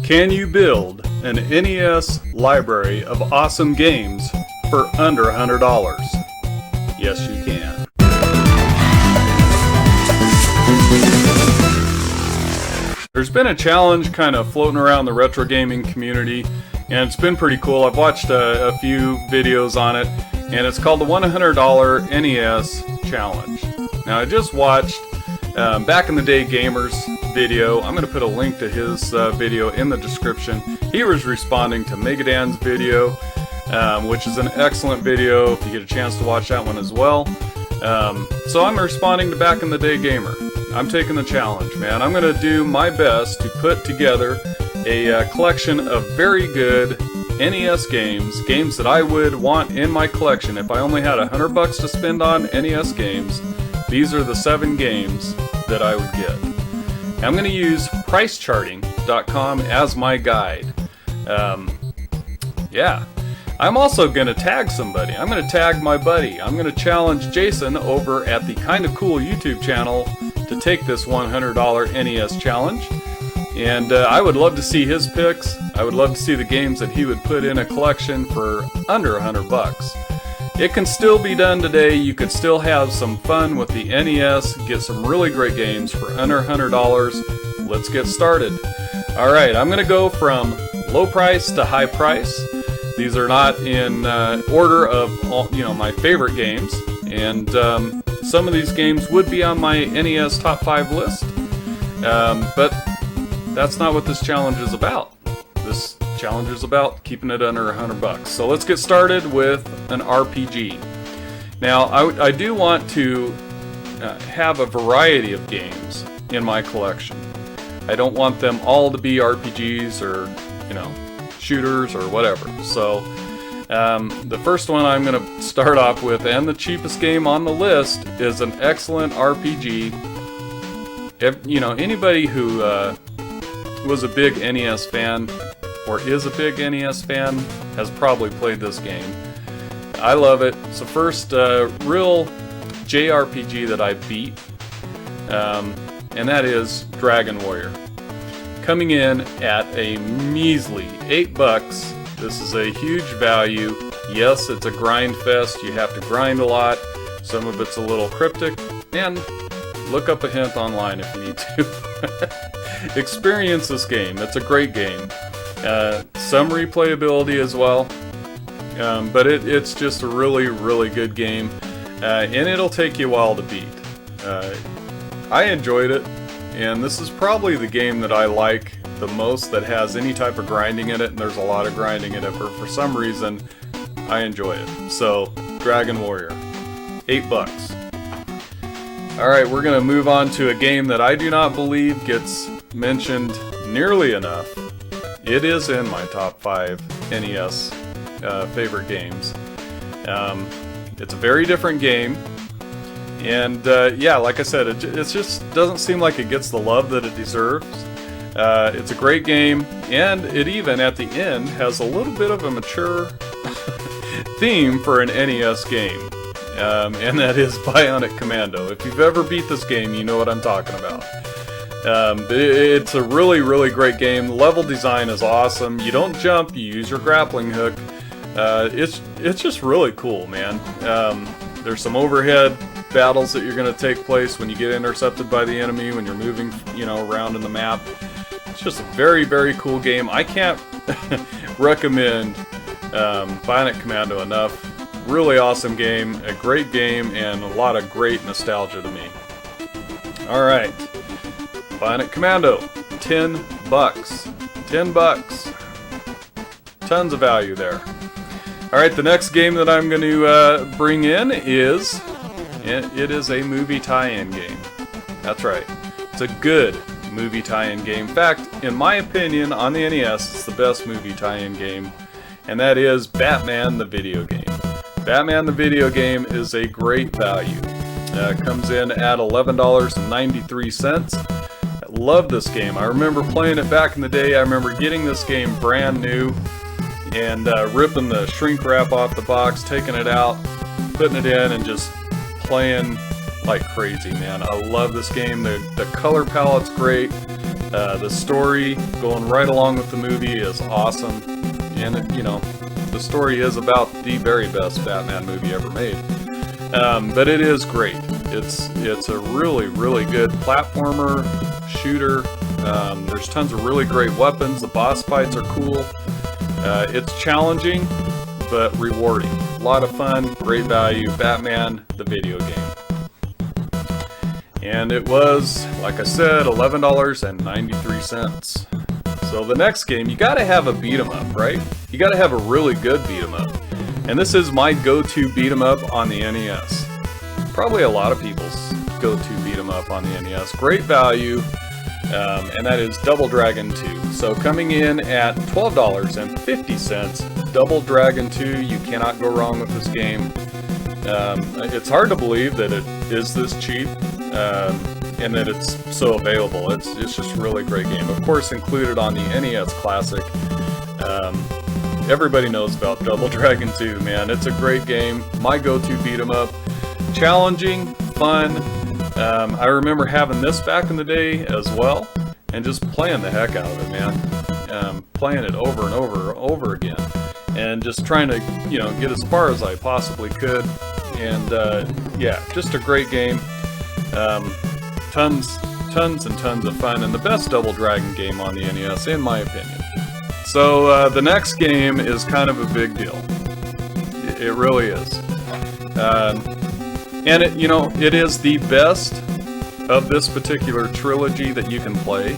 Can you build an NES library of awesome games for under $100? Yes, you can. There's been a challenge kind of floating around the retro gaming community, and it's been pretty cool. I've watched a few videos on it, and it's called the $100 NES Challenge. Now, I just watched Back in the Day Gamers video. I'm going to put a link to his video in the description. He was responding to Megadan's video, which is an excellent video if you get a chance to watch that one as well. So I'm responding to Back in the Day Gamer. I'm taking the challenge, man. I'm going to do my best to put together a collection of very good NES games that I would want in my collection. If I only had $100 to spend on NES games, these are the 7 games that I would get. I'm going to use pricecharting.com as my guide. Yeah. I'm also going to tag somebody. I'm going to tag my buddy. I'm going to challenge Jason over at the Kinda Cool YouTube channel to take this $100 NES challenge. And I would love to see his picks. I would love to see the games that he would put in a collection for under $100. It can still be done today. You could still have some fun with the NES, get some really great games for under $100. Let's get started. Alright, I'm going to go from low price to high price. These are not in order of all, my favorite games, and some of these games would be on my NES top 5 list, but that's not what this challenge is about. This challenge is about keeping it under $100. So let's get started with an RPG. Now, I do want to have a variety of games in my collection. I don't want them all to be RPGs or, shooters or whatever. So, the first one I'm going to start off with, and the cheapest game on the list, is an excellent RPG. Anybody who was a big NES fan, or is a big NES fan, has probably played this game. I love it. It's the first real JRPG that I beat, and that is Dragon Warrior. Coming in at a measly $8. This is a huge value. Yes, it's a grind fest. You have to grind a lot. Some of it's a little cryptic, and look up a hint online if you need to. Experience this game. It's a great game. Some replayability as well, but it's just a really, really good game, and it'll take you a while to beat. I enjoyed it, and this is probably the game that I like the most that has any type of grinding in it, and there's a lot of grinding in it, but for some reason, I enjoy it. So, Dragon Warrior, $8. Alright, we're going to move on to a game that I do not believe gets mentioned nearly enough. It is in my top 5 NES favorite games. It's a very different game, and yeah, like I said, it just doesn't seem like it gets the love that it deserves. It's a great game, and it even, at the end, has a little bit of a mature theme for an NES game, and that is Bionic Commando. If you've ever beat this game, you know what I'm talking about. It's a really, really great game. The level design is awesome. You don't jump, you use your grappling hook. It's just really cool, man. There's some overhead battles that you're going to take place when you get intercepted by the enemy, when you're moving, around in the map. It's just a very, very cool game. I can't recommend Bionic Commando enough. Really awesome game, a great game, and a lot of great nostalgia to me. Alright. Bionic Commando, $10. $10. Tons of value there. Alright, the next game that I'm going to bring in is, it is a movie tie-in game. That's right. It's a good movie tie-in game. In fact, in my opinion, on the NES, it's the best movie tie-in game, and that is Batman the video game. Batman the video game is a great value. Comes in at $11.93. Love this game. I remember playing it back in the day. I remember getting this game brand new and ripping the shrink wrap off the box, taking it out, putting it in, and just playing like crazy, man. I love this game. The color palette's great. The story going right along with the movie is awesome, and you know, the story is about the very best Batman movie ever made. But it is great. It's a really good platformer shooter. There's tons of really great weapons. The boss fights are cool. It's challenging but rewarding. A lot of fun, great value. Batman, the video game. And it was, like I said, $11.93. So the next game, you gotta have a beat 'em up, right? You gotta have a really good beat 'em up. And this is my go-to beat 'em up on the NES. Probably a lot of people's go-to beat 'em up on the NES. Great value, and that is Double Dragon 2. So coming in at $12.50, Double Dragon 2, you cannot go wrong with this game. It's hard to believe that it is this cheap, and that it's so available. It's just a really great game. Of course, included on the NES Classic. Everybody knows about Double Dragon 2, man. It's a great game. My go-to beat 'em up. Challenging, fun. I remember having this back in the day as well, and just playing the heck out of it, man. Playing it over and over again, and just trying to, you know, get as far as I possibly could. And yeah, just a great game. Tons and tons of fun, and the best Double Dragon game on the NES, in my opinion. So the next game is kind of a big deal. It really is. And it, you know, it is the best of this particular trilogy that you can play.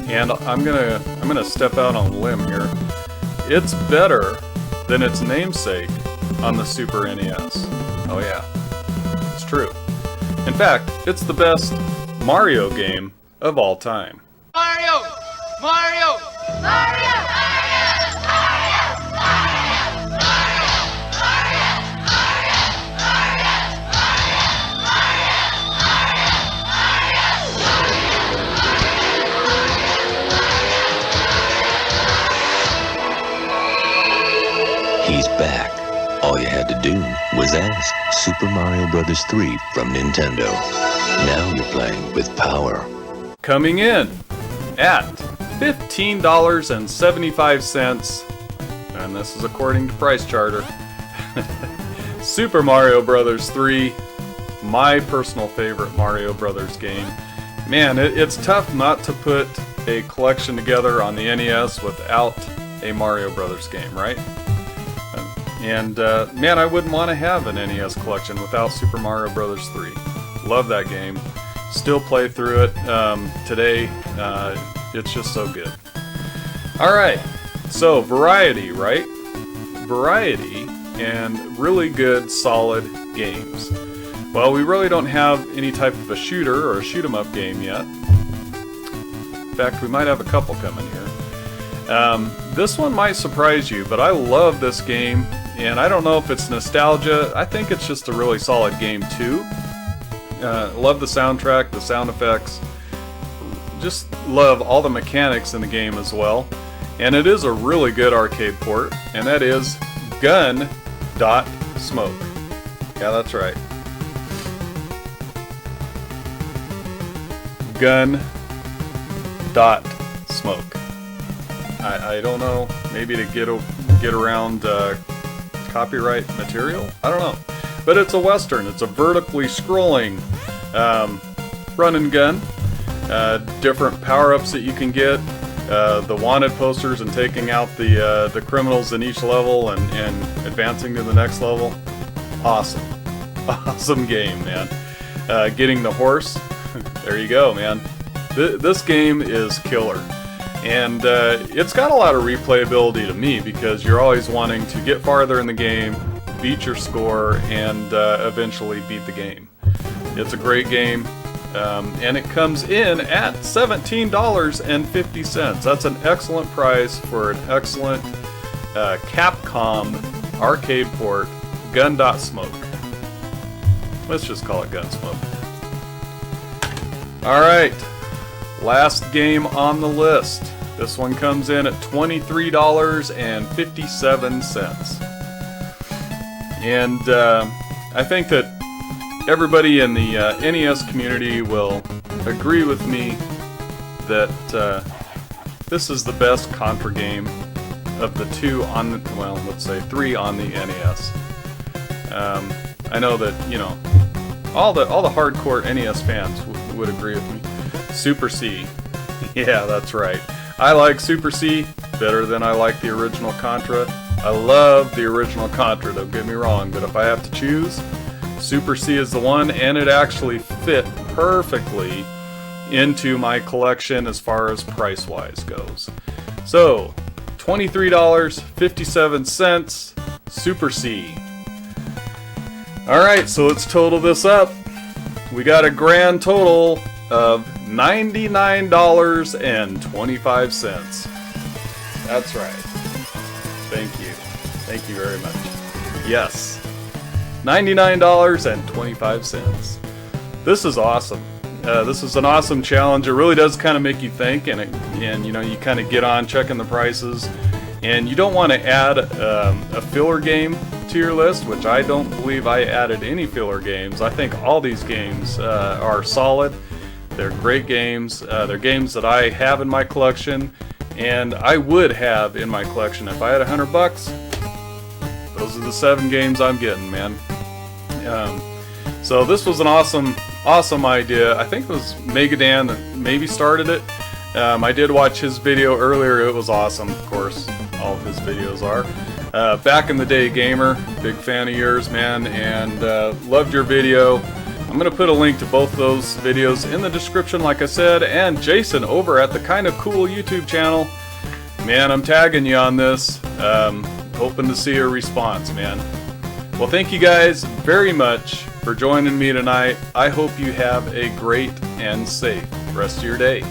And I'm gonna step out on a limb here. It's better than its namesake on the Super NES. Oh yeah, it's true. In fact, it's the best Mario game of all time. Mario! Mario! Mario! He's back. All you had to do was ask. Super Mario Bros. 3 from Nintendo. Now you're playing with power. Coming in at $15.75, and this is according to Price Charter. Super Mario Bros. 3, my personal favorite Mario Bros. Game. Man, it's tough not to put a collection together on the NES without a Mario Bros. Game, right? And man, I wouldn't want to have an NES collection without Super Mario Bros. 3. Love that game. Still play through it today. It's just so good. Alright, so variety, right? Variety and really good, solid games. Well, we really don't have any type of a shooter or a shoot 'em up game yet. In fact, we might have a couple coming here. This one might surprise you, but I love this game. And I don't know if it's nostalgia. I think it's just a really solid game too. Love the soundtrack, the sound effects. Just love all the mechanics in the game as well. And it is a really good arcade port, and that is Gunsmoke. Yeah, that's right. Gunsmoke. I don't know. Maybe to get around copyright material? I don't know. But it's a Western. It's a vertically scrolling run and gun. Different power-ups that you can get. The wanted posters and taking out the criminals in each level and advancing to the next level. Awesome. Awesome game, man. Getting the horse. There you go, man. This game is killer. And it's got a lot of replayability to me because you're always wanting to get farther in the game, beat your score, and eventually beat the game. It's a great game, and it comes in at $17.50. That's an excellent price for an excellent Capcom arcade port, Gunsmoke. Let's just call it Gunsmoke. Alright. Last game on the list. This one comes in at $23.57. And I think that everybody in the NES community will agree with me that this is the best Contra game of the two on the, well, let's say 3 on the NES. I know that, you know, all the hardcore NES fans would agree with me. Super C. Yeah, that's right. I like Super C better than I like the original Contra. I love the original Contra, don't get me wrong, but if I have to choose, Super C is the one, and it actually fit perfectly into my collection as far as price-wise goes. So, $23.57, Super C. Alright, so let's total this up. We got a grand total of $99.25. That's right. Thank you. Thank you very much. Yes. $99.25. This is awesome. This is an awesome challenge. It really does kind of make you think, and you know, you kind of get on checking the prices, and you don't want to add a filler game to your list, which I don't believe I added any filler games. I think all these games are solid. They're great games. They're games that I have in my collection, and I would have in my collection if I had $100. Those are the 7 games I'm getting, man. So this was an awesome idea. I think it was Megadan that maybe started it. I did watch his video earlier. It was awesome, of course. All of his videos are. Back in the day gamer, big fan of yours, man, and loved your video. I'm going to put a link to both those videos in the description, like I said, and Jason over at the Kinda Cool YouTube channel. Man, I'm tagging you on this. Hoping to see a response, man. Well, thank you guys very much for joining me tonight. I hope you have a great and safe rest of your day.